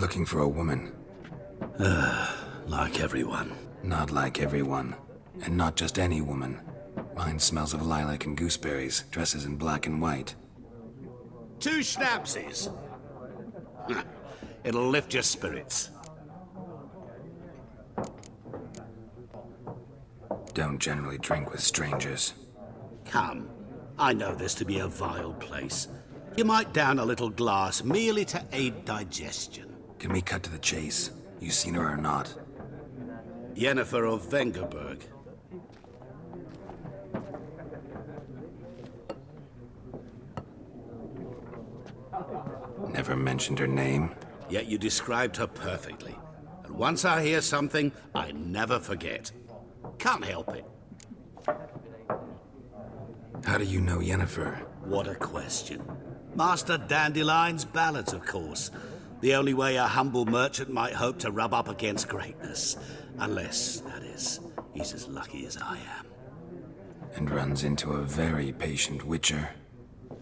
Looking for a woman. Like everyone. Not like everyone. And not just any woman. Mine smells of lilac and gooseberries, dresses in black and white. 2 schnapsies. It'll lift your spirits. Don't generally drink with strangers. Come. I know this to be a vile place. You might down a little glass merely to aid digestion. Can we cut to the chase? You seen her or not? Yennefer of Vengerberg. Never mentioned her name. Yet you described her perfectly. And once I hear something, I never forget. Can't help it. How do you know Yennefer? What a question. Master Dandelion's ballads, of course. The only way a humble merchant might hope to rub up against greatness. Unless, that is, he's as lucky as I am. And runs into a very patient witcher.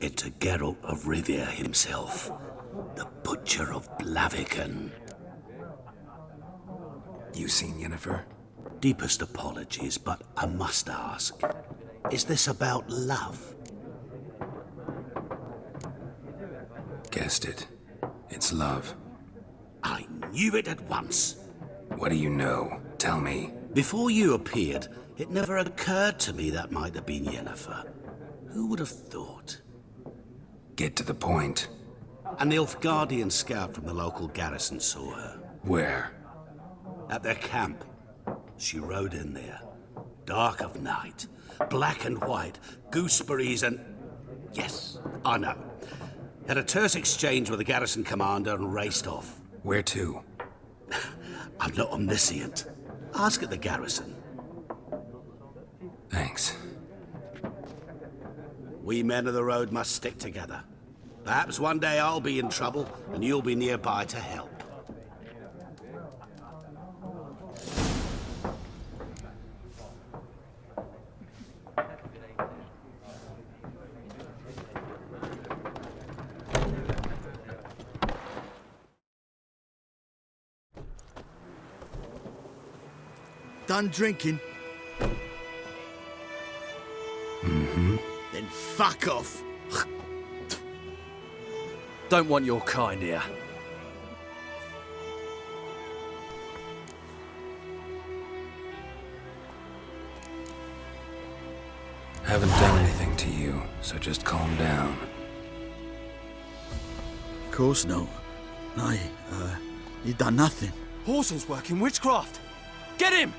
Into Geralt of Rivia himself. The Butcher of Blaviken. You seen Yennefer? Deepest apologies, but I must ask. Is this about love? Guessed it. It's love. I knew it at once. What do you know? Tell me. Before you appeared, it never occurred to me that might have been Yennefer. Who would have thought? Get to the point. An Nilfgaardian scout from the local garrison saw her. Where? At their camp. She rode in there. Dark of night. Black and white. Gooseberries and... Yes, I know. Had a terse exchange with the garrison commander and raced off. Where to? I'm not omniscient. Ask at the garrison. Thanks. We men of the road must stick together. Perhaps one day I'll be in trouble and you'll be nearby to help. Done drinking? Mm-hmm. Then fuck off. Don't want your kind here. Haven't done anything to you, so just calm down. Of course no. No, you done nothing. Horson's working witchcraft. Get him!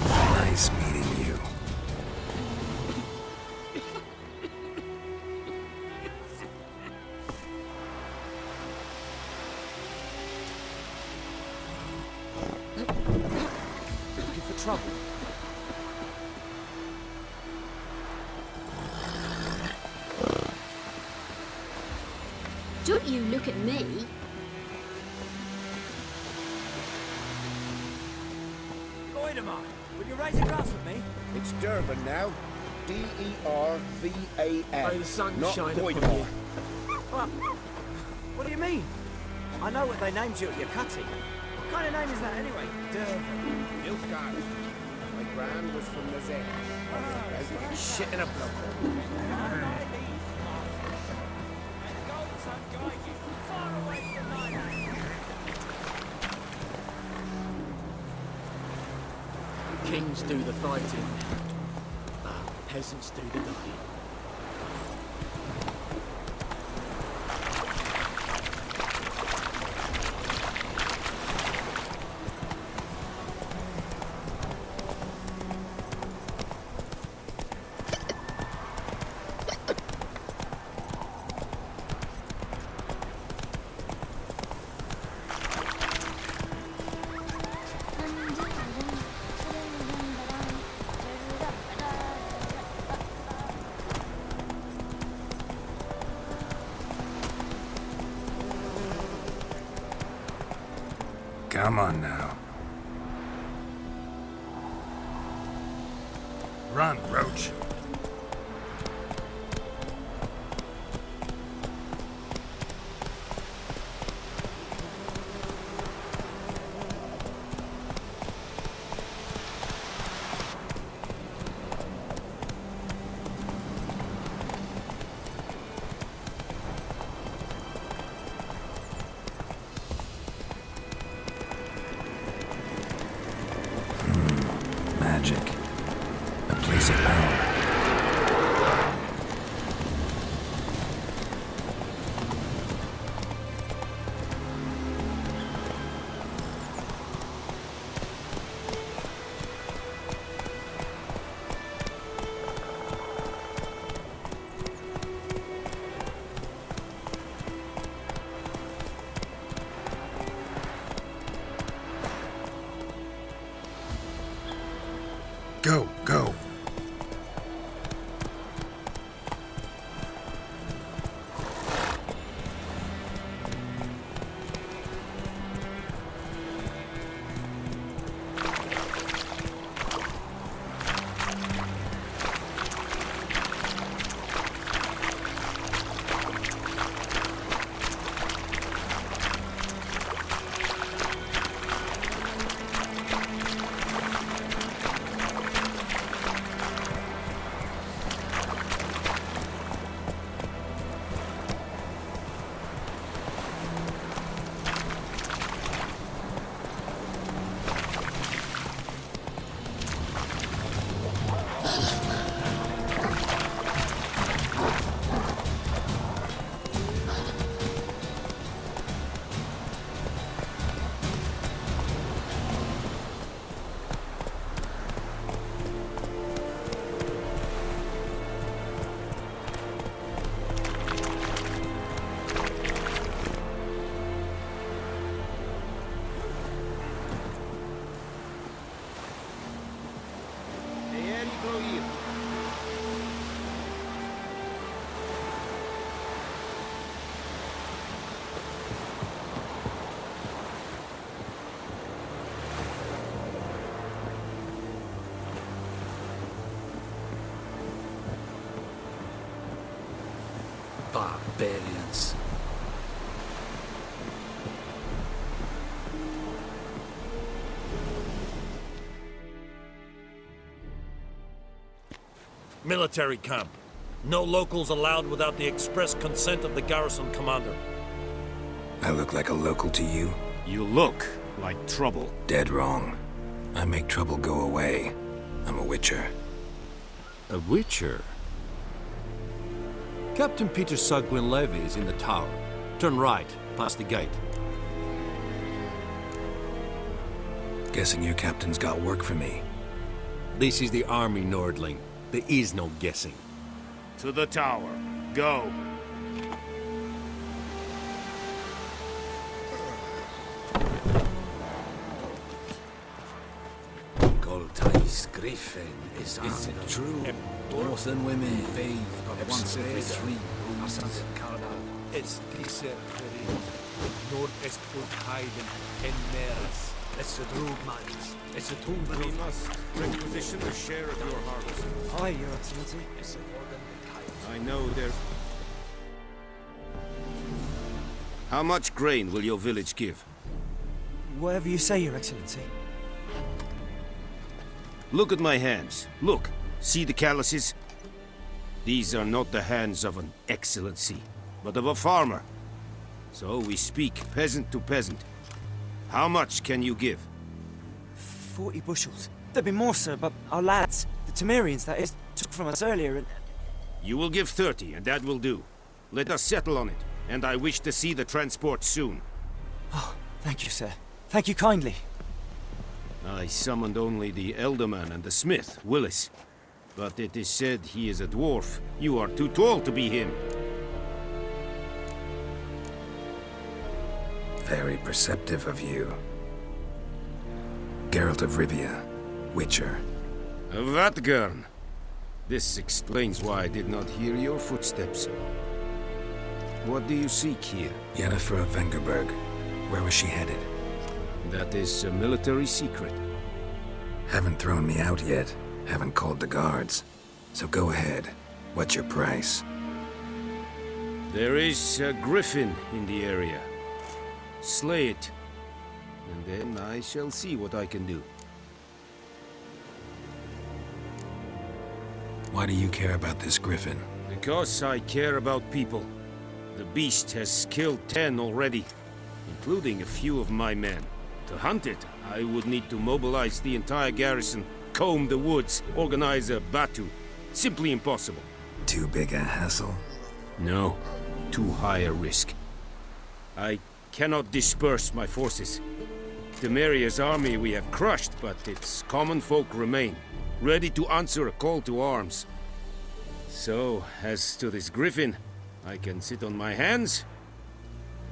Nice meeting you. Looking for trouble? Don't you look at me. Goidemar, will you raise a glass with me? It's Durban now. D-E-R-V-A-N. May the sun not shine upon Goidemar. you. What do you mean? I know what they named you at your cutting. What kind of name is that anyway? Durban. Nilfgaard. My gran was from Nazet. Shit in a block. Kings do the fighting, peasants do the dying. Come on now. Run, Roach. Magic. A place of power. Go, go. Barbarians. Military camp. No locals allowed without the express consent of the garrison commander. I look like a local to you? You look like trouble. Dead wrong. I make trouble go away. I'm a witcher. A witcher? Captain Peter Sagwin-Levy is in the tower. Turn right, past the gate. Guessing your captain's got work for me. This is the army, Nordling. There is no guessing. To the tower. Go. Goltais Griffin is it true? Northern women bathe but once every 3 moons. Es diese Nordest Heiden en Meras. Es a drug mines. Es a tomb. We must requisition a share of your harvest. Aye, Your Excellency. I know there... How much grain will your village give? Whatever you say, Your Excellency. Look at my hands. Look. See the calluses? These are not the hands of an excellency, but of a farmer. So we speak peasant to peasant. How much can you give? 40 bushels. There'd be more, sir, but our lads, the Temerians, that is, took from us earlier and... You will give 30, and that will do. Let us settle on it, and I wish to see the transport soon. Oh, thank you, sir. Thank you kindly. I summoned only the Elderman and the smith, Willis. But it is said he is a dwarf. You are too tall to be him. Very perceptive of you. Geralt of Rivia, Witcher. Vatgern. This explains why I did not hear your footsteps. What do you seek here? Yennefer of Vengerberg. Where was she headed? That is a military secret. Haven't thrown me out yet. Haven't called the guards. So go ahead. What's your price? There is a griffin in the area. Slay it, and then I shall see what I can do. Why do you care about this griffin? Because I care about people. The beast has killed 10 already, including a few of my men. To hunt it, I would need to mobilize the entire garrison, comb the woods, organize a batu. Simply impossible. Too big a hassle? No, too high a risk. I cannot disperse my forces. Temeria's army we have crushed, but its common folk remain, ready to answer a call to arms. So, as to this griffin, I can sit on my hands,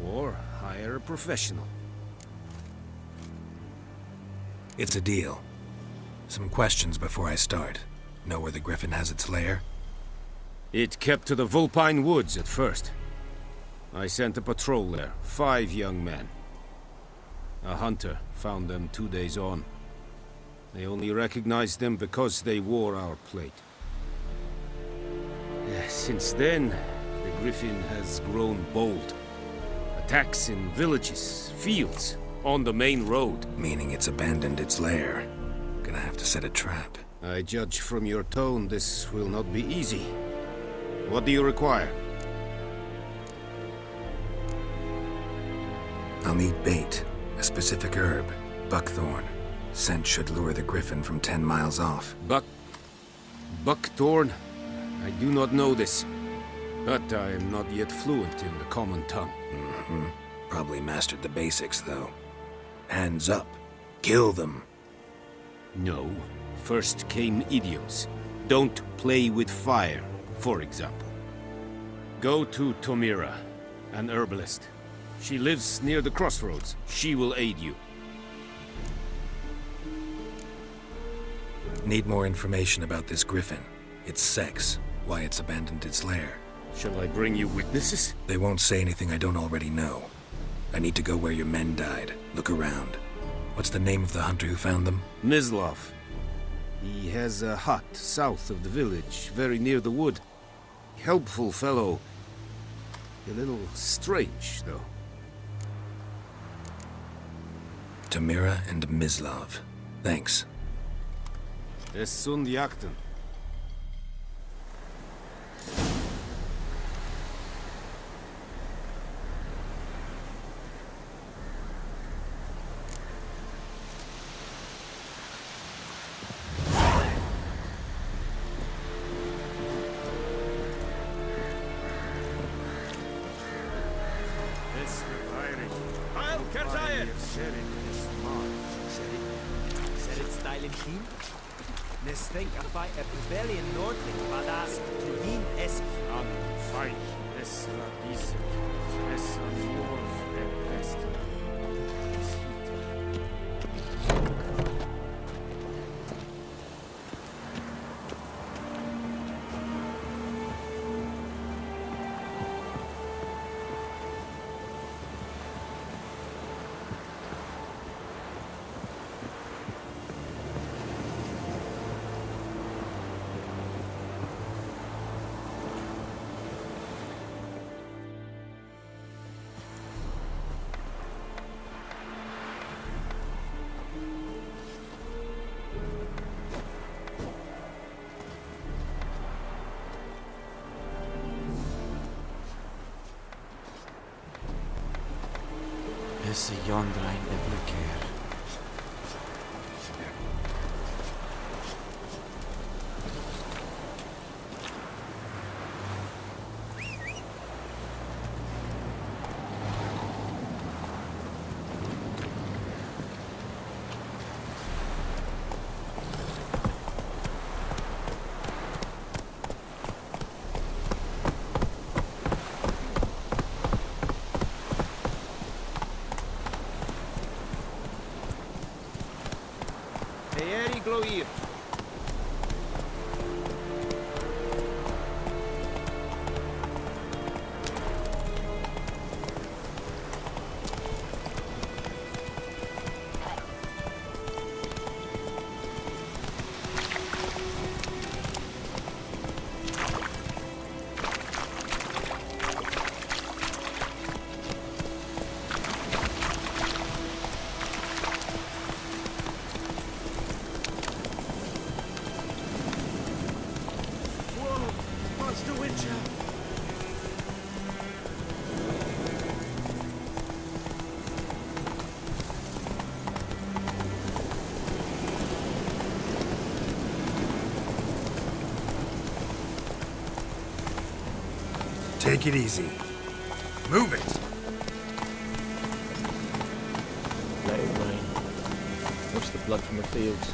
or hire a professional. It's a deal. Some questions before I start. Know where the griffin has its lair? It kept to the Vulpine Woods at first. I sent a patrol there, 5 young men. A hunter found them 2 days on. They only recognized them because they wore our plate. Since then, the griffin has grown bold. Attacks in villages, fields, on the main road. Meaning it's abandoned its lair. Gonna have to set a trap. I judge from your tone this will not be easy. What do you require? I'll need bait, a specific herb, buckthorn. Scent should lure the griffin from 10 miles off. Buckthorn? I do not know this, but I am not yet fluent in the common tongue. Probably mastered the basics, though. Hands up. Kill them. No. First came idioms. Don't play with fire, for example. Go to Tomira, an herbalist. She lives near the crossroads. She will aid you. Need more information about this griffin. Its sex, why it's abandoned its lair. Shall I bring you witnesses? They won't say anything I don't already know. I need to go where your men died. Look around. What's the name of the hunter who found them? Mislav. He has a hut south of the village, very near the wood. Helpful fellow. A little strange, though. Tamira and Mislav. Thanks. Es sunt jakten. Think about a rebellion nordling, badass, to win es An fight, es diese, es nur der Beste. Is yonder ein Blicker. Gloir. Take it easy. Move it. Let it rain. Wash the blood from the fields.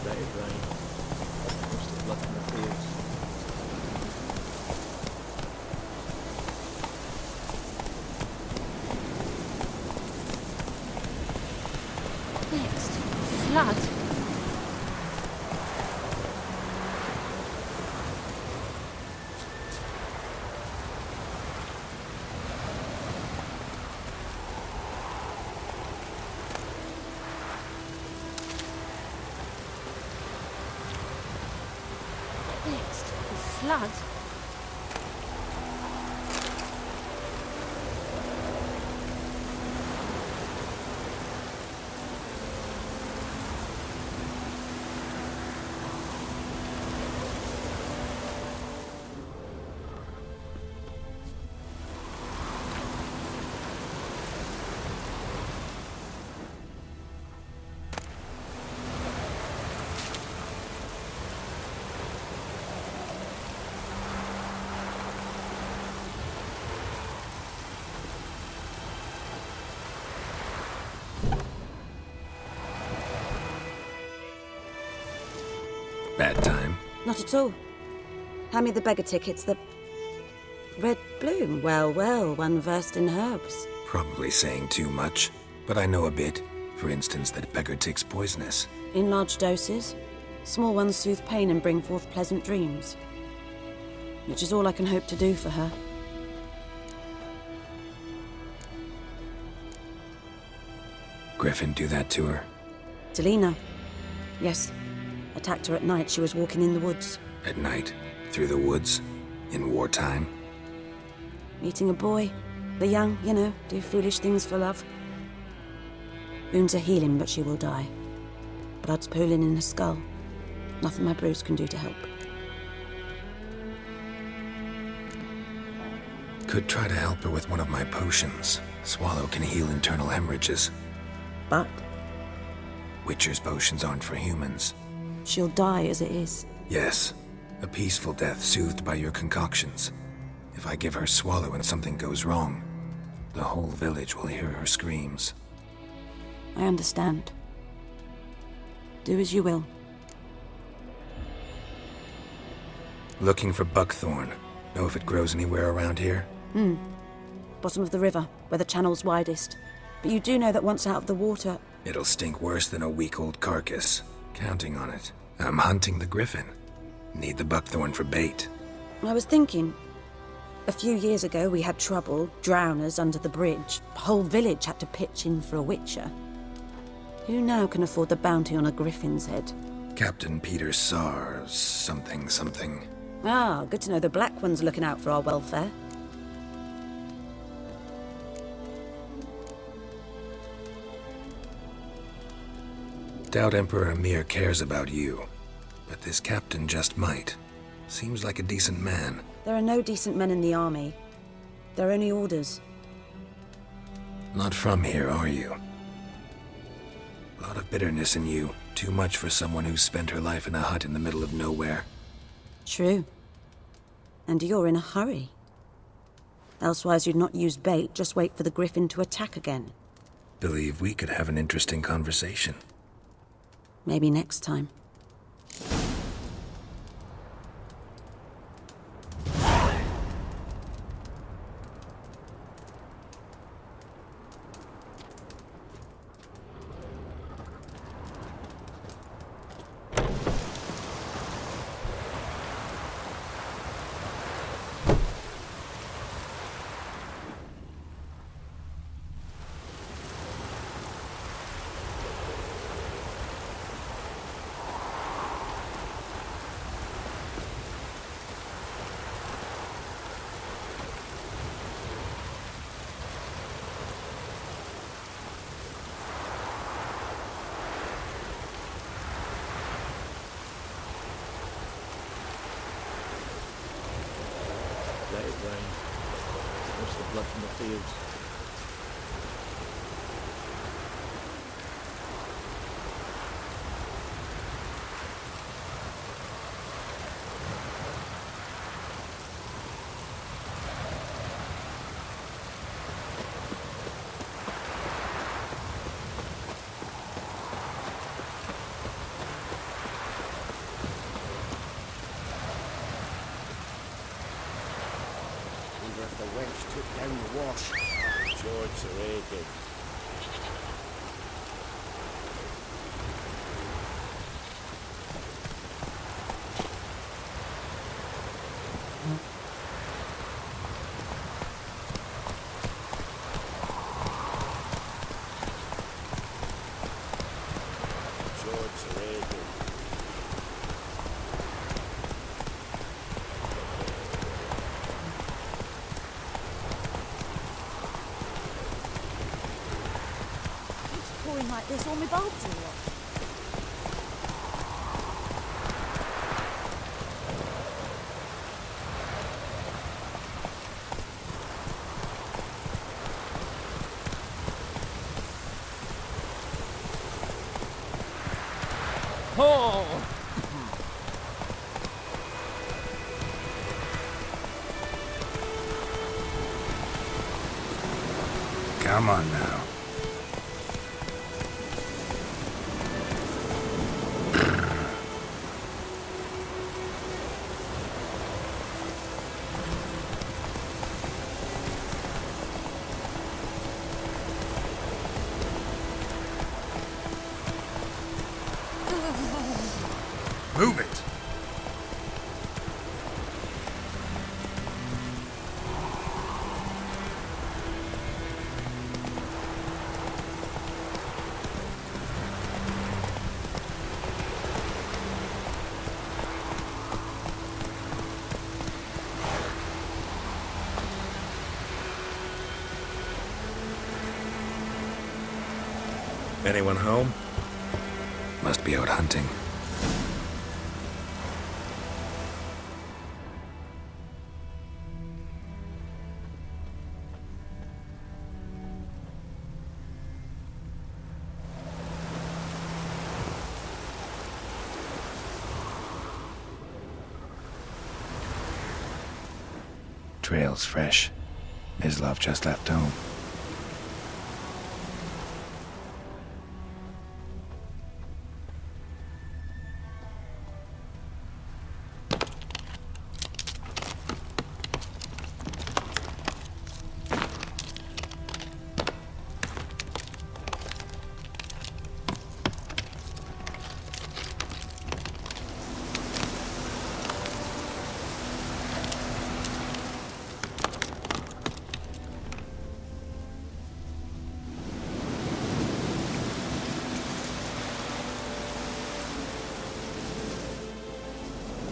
Let it rain. Wash the blood from the fields. Next, flood. Next, flood. Bad time? Not at all. Hand me the beggar tickets, the red bloom. Well, well, one versed in herbs. Probably saying too much, but I know a bit. For instance, that beggar tick's poisonous. In large doses. Small ones soothe pain and bring forth pleasant dreams. Which is all I can hope to do for her. Griffin do that to her? Delina. Yes. Attacked her at night. She was walking in the woods. At night? Through the woods? In wartime? Meeting a boy. The young, you know, do foolish things for love. Wounds are healing, but she will die. Blood's pooling in her skull. Nothing my bruise can do to help. Could try to help her with one of my potions. Swallow can heal internal hemorrhages. But Witcher's potions aren't for humans. she'll die as it is. Yes. A peaceful death soothed by your concoctions. If I give her Swallow and something goes wrong, the whole village will hear her screams. I understand. Do as you will. Looking for buckthorn. Know if it grows anywhere around here? Bottom of the river, where the channel's widest. But you do know that once out of the water... It'll stink worse than a week-old carcass. Counting on it. I'm hunting the griffin. Need the buckthorn for bait. I was thinking... A few years ago we had trouble, drowners under the bridge. The whole village had to pitch in for a witcher. Who now can afford the bounty on a griffin's head? Captain Peter Sars, something. Ah, good to know the Black One's looking out for our welfare. Doubt Emperor Emir cares about you. But this captain just might. Seems like a decent man. There are no decent men in the army. They're only orders. Not from here, are you? A lot of bitterness in you. Too much for someone who's spent her life in a hut in the middle of nowhere. True. And you're in a hurry. Elsewise you'd not use bait, just wait for the griffin to attack again. Believe we could have an interesting conversation. Maybe next time. Let it rain. Wash the blood from the fields. if the wench took down the wash. George rated. Pouring like this, all my bulbs are up. Come on now. Move it! Anyone home? Must be out hunting. Trail's fresh. Mislav just left home.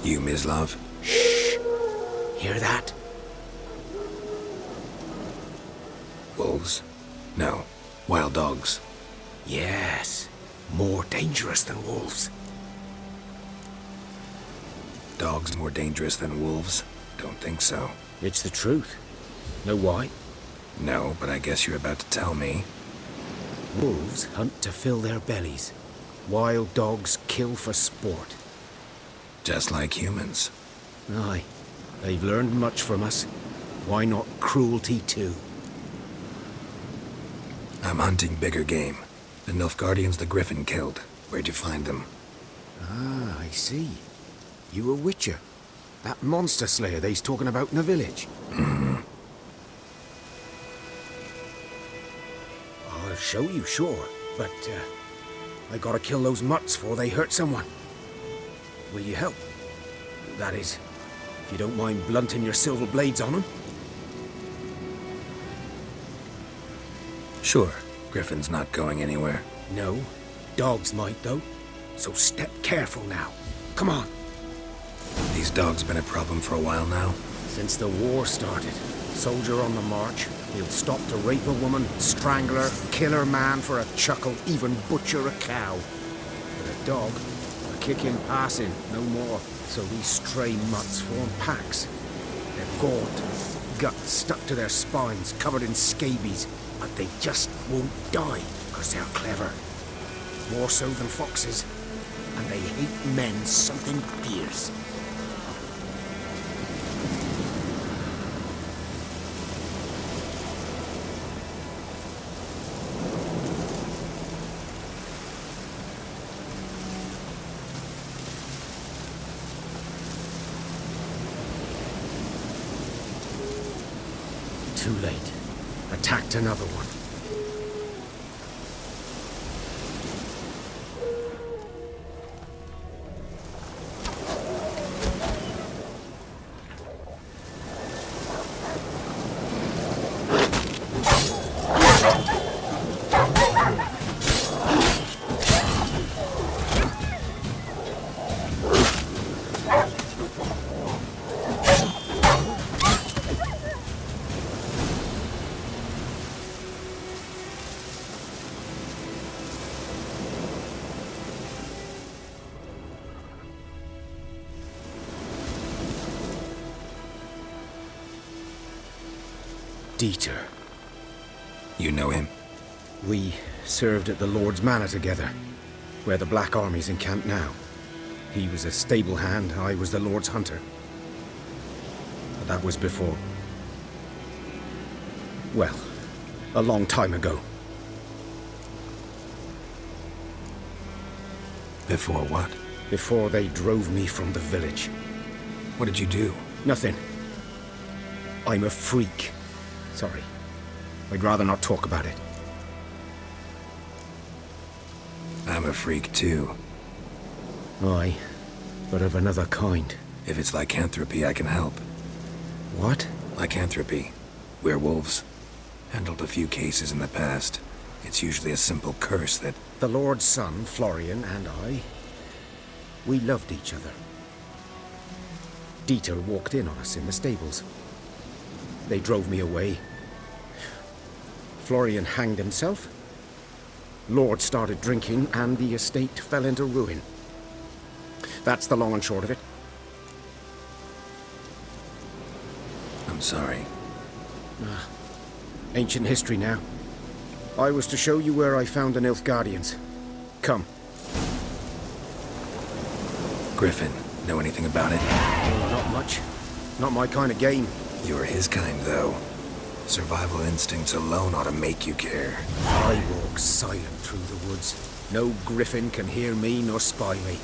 You, Mislav? Shh! Hear that? Wolves? No. Wild dogs. Yes. More dangerous than wolves. Dogs more dangerous than wolves? Don't think so. It's the truth. Know why? No, but I guess you're about to tell me. Wolves hunt to fill their bellies. Wild dogs kill for sport. Just like humans. Aye. They've learned much from us. Why not cruelty too? I'm hunting bigger game. The Nilfgaardians the Griffin killed. Where'd you find them? Ah, I see. You a witcher. That monster slayer they's talking about in the village. Mm-hmm. I'll show you, sure. But, I gotta kill those mutts before they hurt someone. Will you help? That is, if you don't mind blunting your silver blades on them. Sure. Griffin's not going anywhere. No. Dogs might, though. So step careful now. Come on. These dogs been a problem for a while now? Since the war started. Soldier on the march. He'll stop to rape a woman, strangle her, kill her man for a chuckle, even butcher a cow. But a dog, a kick in passing, no more. So these stray mutts form packs. They're gaunt, guts stuck to their spines, covered in scabies. But they just won't die, because they're clever. More so than foxes. And they hate men something fierce. Too late. Attacked another one. Dieter. You know him? We served at the Lord's Manor together, where the Black Army's encamped now. He was a stable hand, I was the Lord's hunter. But that was before... well, a long time ago. Before what? Before they drove me from the village. What did you do? Nothing. I'm a freak. Sorry. I'd rather not talk about it. I'm a freak too. Aye, but of another kind. If it's lycanthropy, I can help. What? Lycanthropy. Werewolves. Handled a few cases in the past. It's usually a simple curse that... The Lord's son, Florian, and I... we loved each other. Dieter walked in on us in the stables. They drove me away. Florian hanged himself. Lord started drinking, and the estate fell into ruin. That's the long and short of it. I'm sorry. Ancient history now. I was to show you where I found the Nilfgaardians. Come. Griffin, know anything about it? Oh, not much. Not my kind of game. You're his kind, though. Survival instincts alone ought to make you care. I walk silent through the woods. No griffin can hear me nor spy me.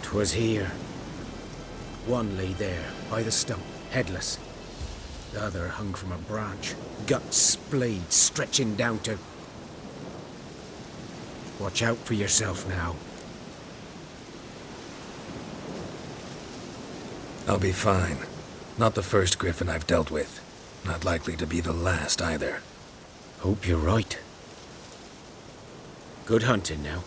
"'Twas here. One lay there, by the stump, headless. The other hung from a branch, guts splayed, stretching down to... Watch out for yourself now. I'll be fine. Not the first griffin I've dealt with. Not likely to be the last either. Hope you're right. Good hunting now.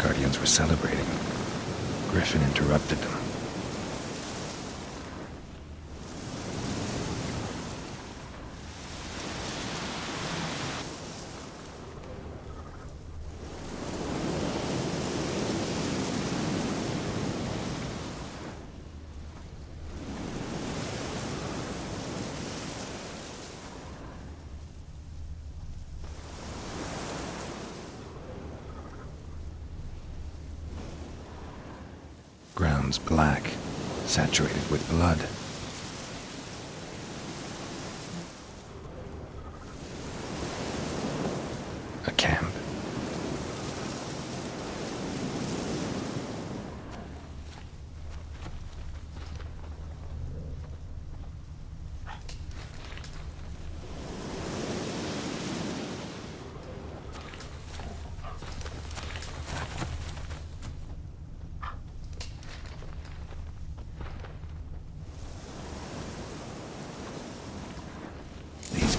Guardians were celebrating. Griffin interrupted them. Ground's black, saturated with blood. A camp.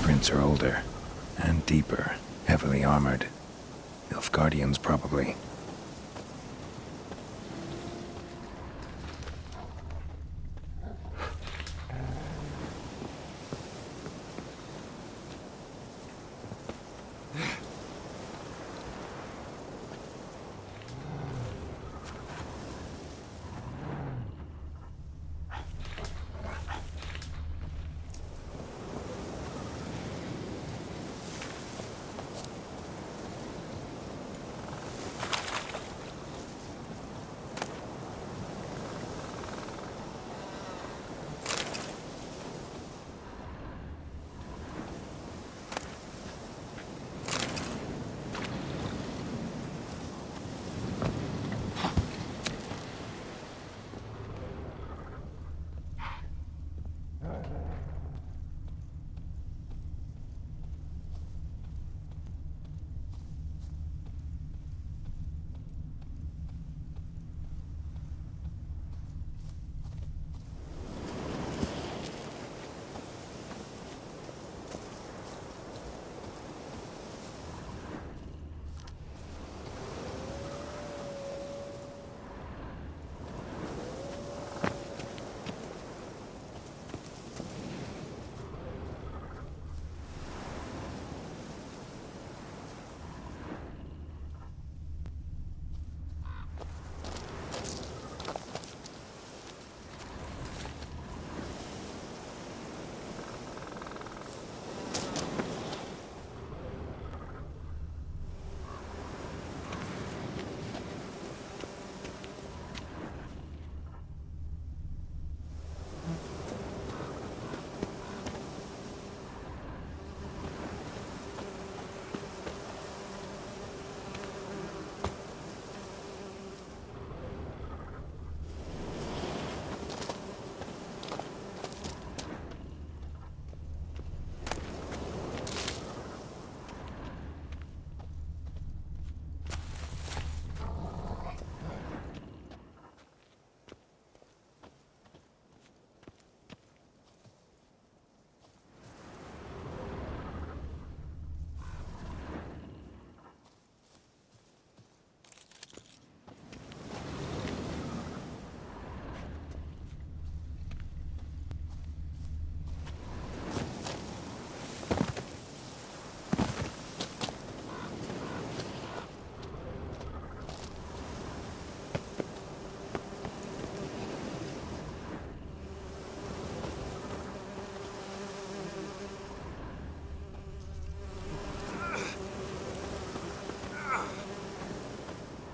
Prints are older and deeper, heavily armored. Nilfgaardians, probably.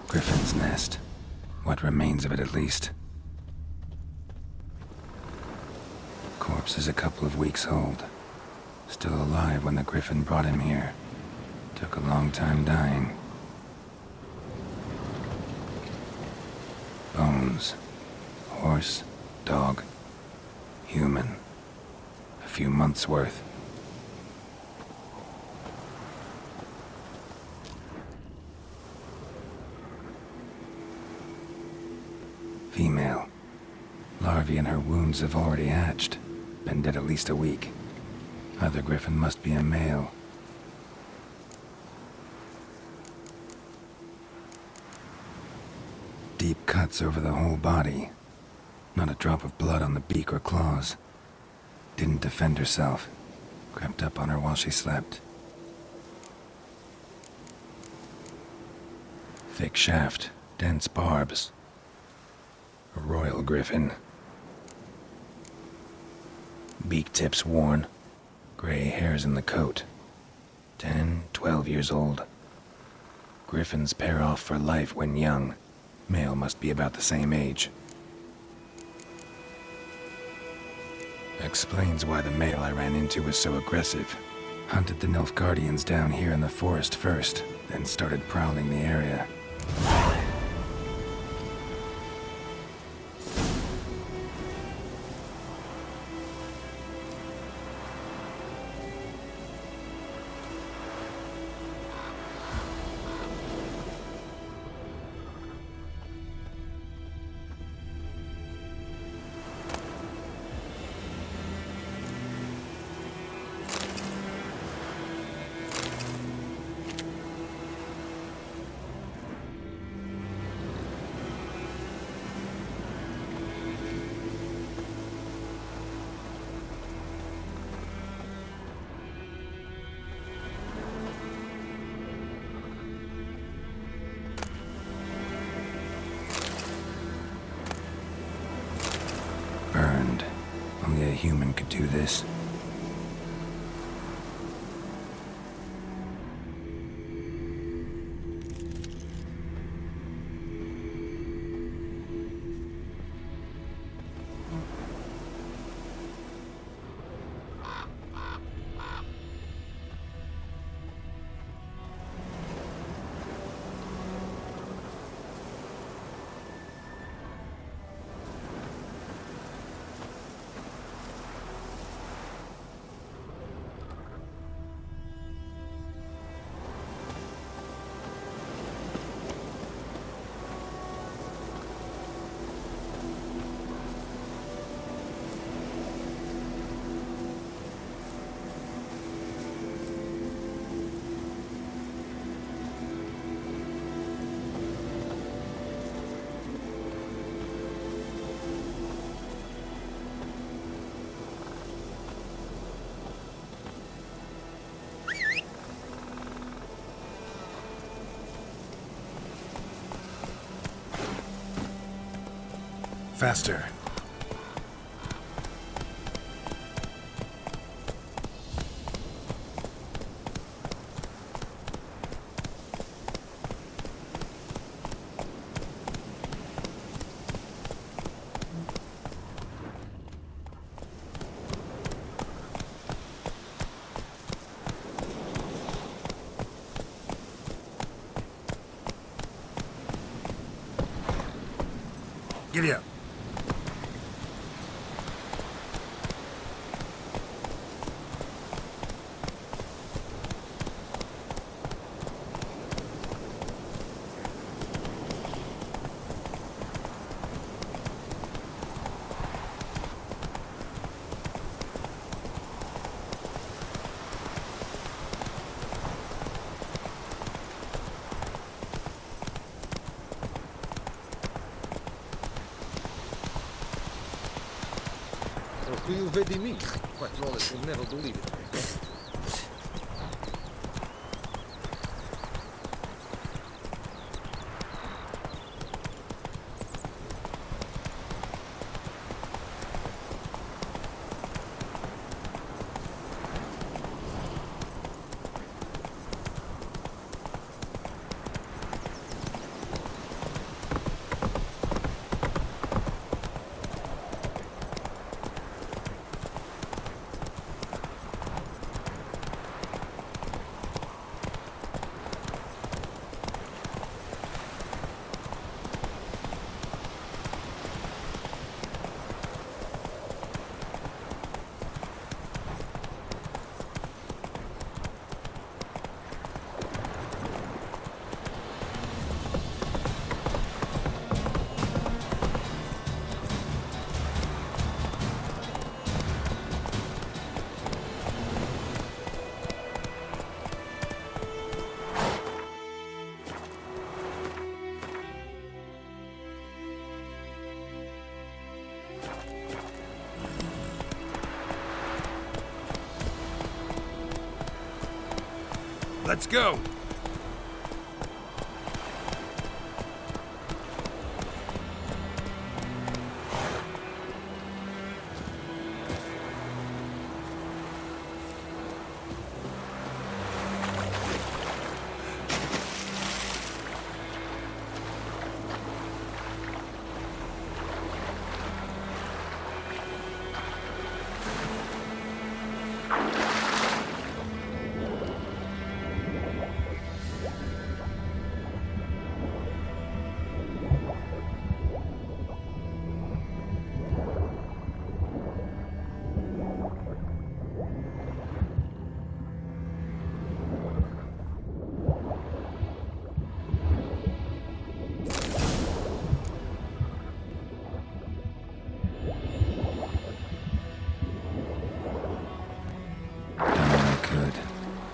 Griffin's nest. What remains of it, at least. Corpse is a couple of weeks old. Still alive when the Griffin brought him here. Took a long time dying. Bones. Horse, dog, human. A few months' worth. Female. Larvae in her wounds have already hatched. Been dead at least a week. Other griffin must be a male. Deep cuts over the whole body. Not a drop of blood on the beak or claws. Didn't defend herself. Crept up on her while she slept. Thick shaft, dense barbs. A royal griffin. Beak tips worn. Gray hairs in the coat. 10, 12 years old. Griffins pair off for life when young. Male must be about the same age. Explains why the male I ran into was so aggressive. Hunted the Nilfgaardians down here in the forest first, then started prowling the area. Burned. Only a human could do this. Faster. Giddy up. You vedi me. Quite flawless, you'll never believe it. Let's go!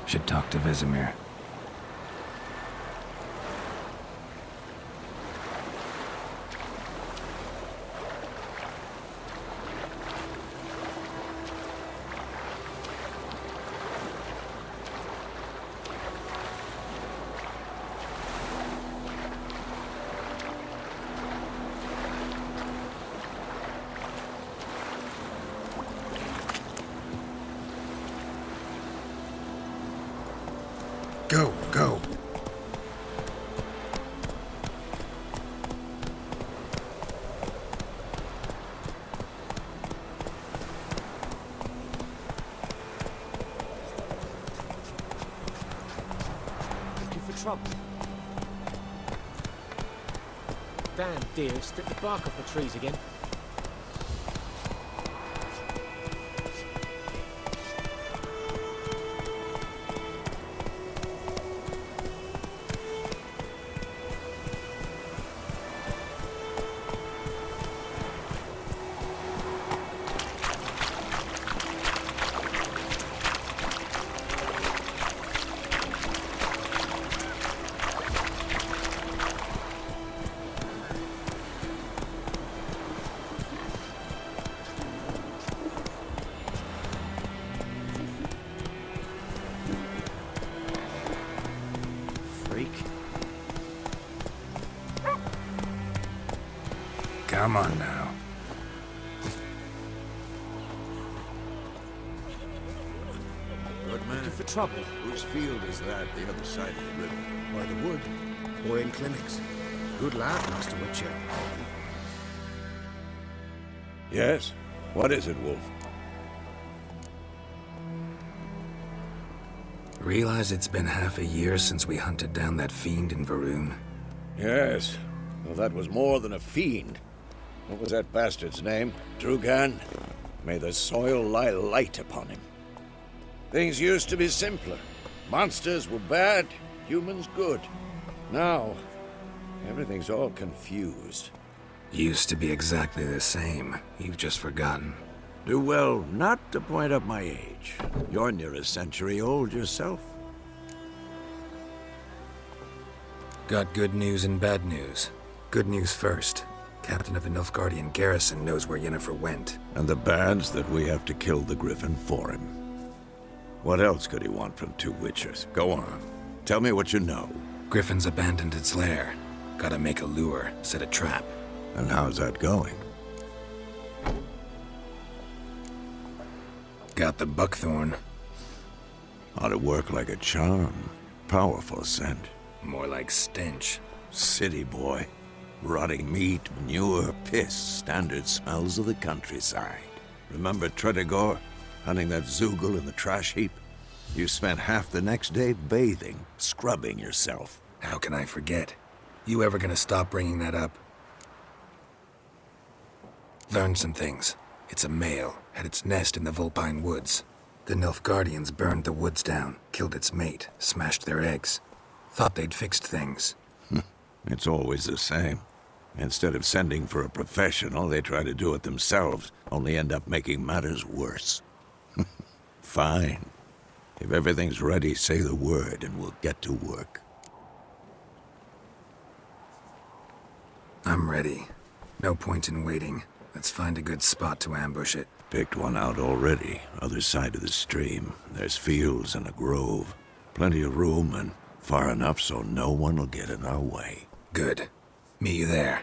Should talk to Vesemir. Go, go. Looking for trouble. Damn deer, stripped the bark off the trees again. Come on now. Good man. Looking for trouble. Whose field is that, the other side of the river? By the wood. Boy in clinics. Good lad, Master Witcher. Yes? What is it, Wolf? Realize it's been half a year since we hunted down that fiend in Varun? Yes. Well, that was more than a fiend. What was that bastard's name? Drugan? May the soil lie light upon him. Things used to be simpler. Monsters were bad, humans good. Now, everything's all confused. Used to be exactly the same. You've just forgotten. Do well not to point up my age. You're near a century old yourself. Got good news and bad news. Good news first. Captain of the Nilfgaardian garrison knows where Yennefer went. And the bad's that we have to kill the Griffin for him. What else could he want from two Witchers? Go on. Tell me what you know. Griffin's abandoned its lair. Gotta make a lure, set a trap. And how's that going? Got the buckthorn. Ought to work like a charm. Powerful scent. More like stench. City boy. Rotting meat, manure, piss, standard smells of the countryside. Remember Tredegor? Hunting that Zoogle in the trash heap? You spent half the next day bathing, scrubbing yourself. How can I forget? You ever gonna stop bringing that up? Learned some things. It's a male, had its nest in the Vulpine Woods. The Nilfgaardians burned the woods down, killed its mate, smashed their eggs. Thought they'd fixed things. It's always the same. Instead of sending for a professional, they try to do it themselves, only end up making matters worse. Fine. If everything's ready, say the word and we'll get to work. I'm ready. No point in waiting. Let's find a good spot to ambush it. Picked one out already, other side of the stream. There's fields and a grove. Plenty of room and far enough so no one will get in our way. Good. Meet you there.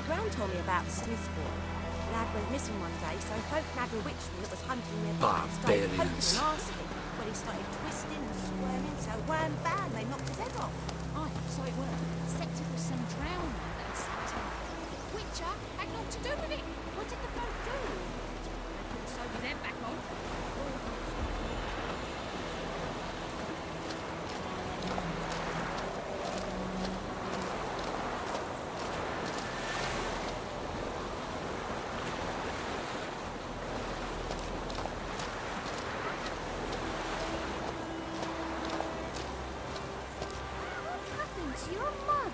Gran told me about the Smith boy. Lad went missing one day, so folk nabbed a witchman that was hunting nearby and started poking and asking. Well, he started twisting and squirming, so wham bam, they knocked his head off. Aye, so it were. Except it was some drowning that sacked him. Witcher had naught to do with it. What did the folk do? They put the soap with them back on. Your mug.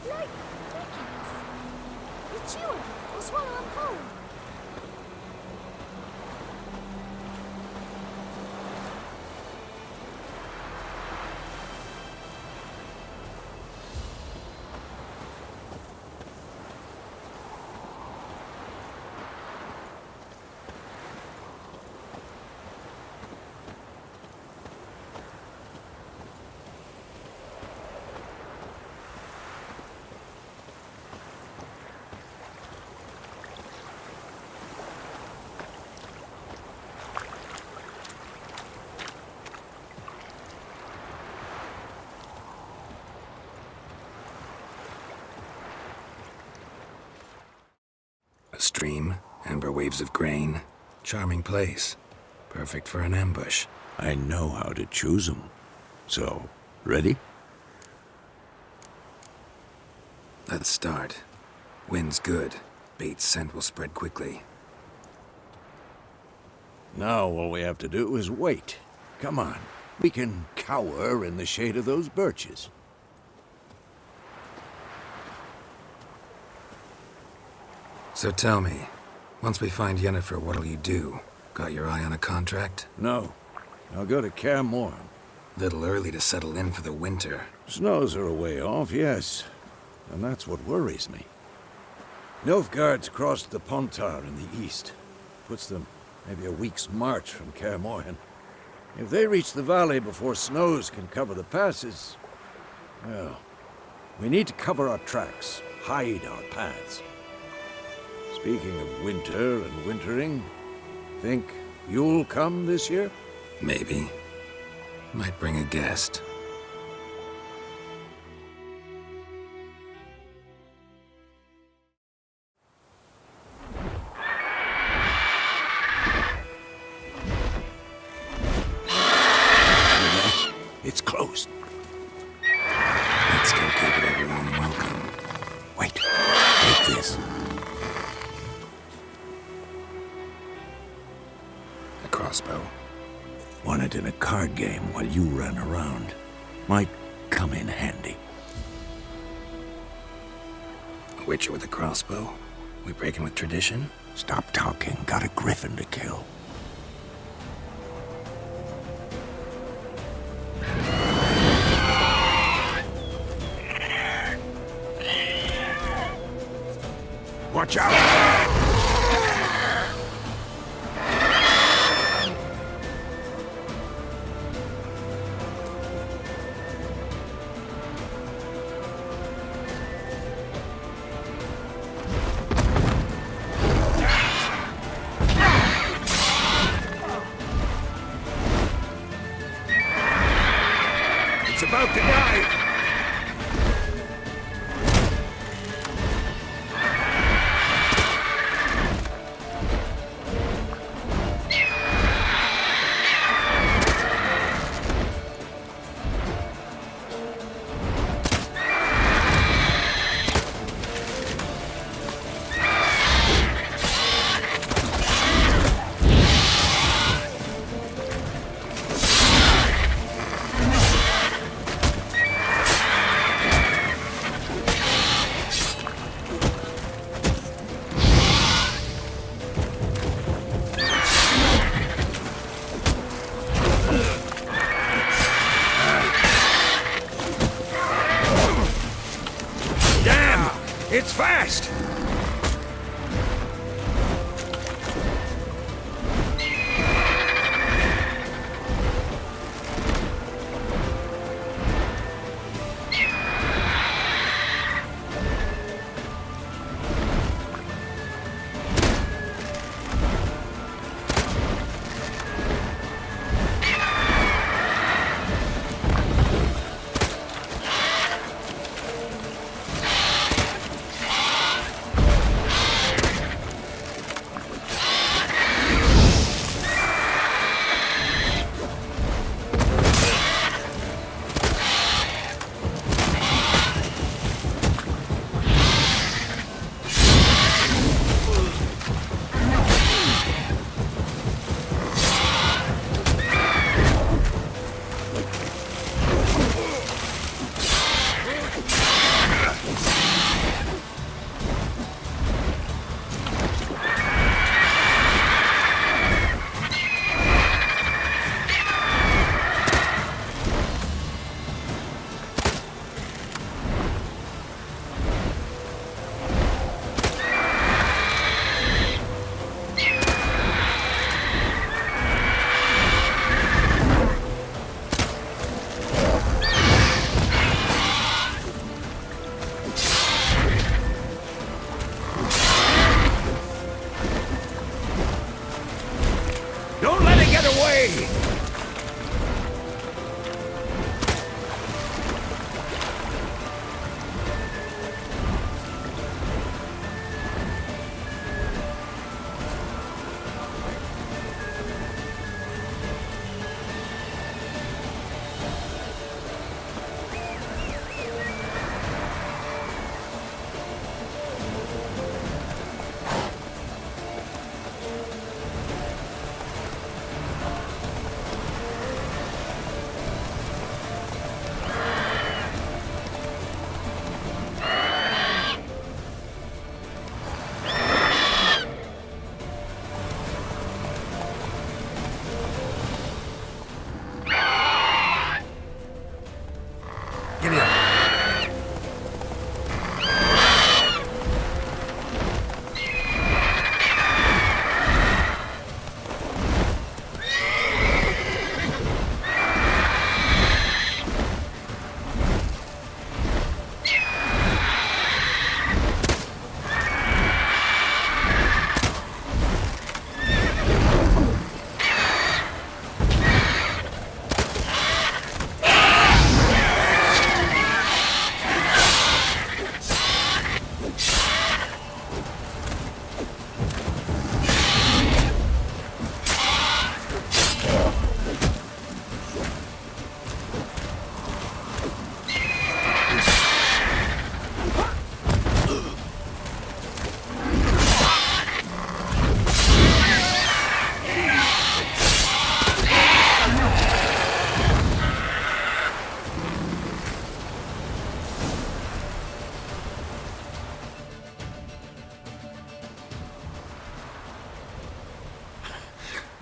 Like crickets. You chew it or swallow them whole. A stream, amber waves of grain. Charming place. Perfect for an ambush. I know how to choose 'em. So, ready? Let's start. Wind's good. Bait's scent will spread quickly. Now all we have to do is wait. Come on. We can cower in the shade of those birches. So tell me, once we find Yennefer, what'll you do? Got your eye on a contract? No. I'll go to Kaer Little early to settle in for the winter. Snows are a way off, yes. And that's what worries me. Nilfgaard's crossed the Pontar in the east. Puts them maybe a week's march from Kaer If they reach the valley before snows can cover the passes, well, we need to cover our tracks, hide our paths. Speaking of winter and wintering, think you'll come this year? Maybe. Might bring a guest. crossbow. Won it in a card game while you ran around. Might come in handy. A witcher with a crossbow? We breaking with tradition? Stop talking. Got a griffin to kill. Watch out! It's about to die!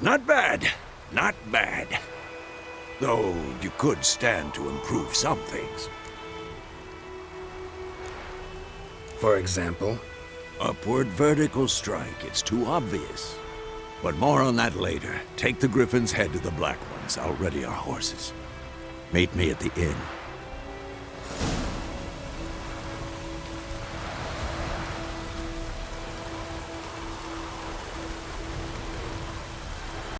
Not bad. Not bad. Though you could stand to improve some things. For example? Upward vertical strike. It's too obvious. But more on that later. Take the Griffin's head to the Black Ones. I'll ready our horses. Meet me at the inn.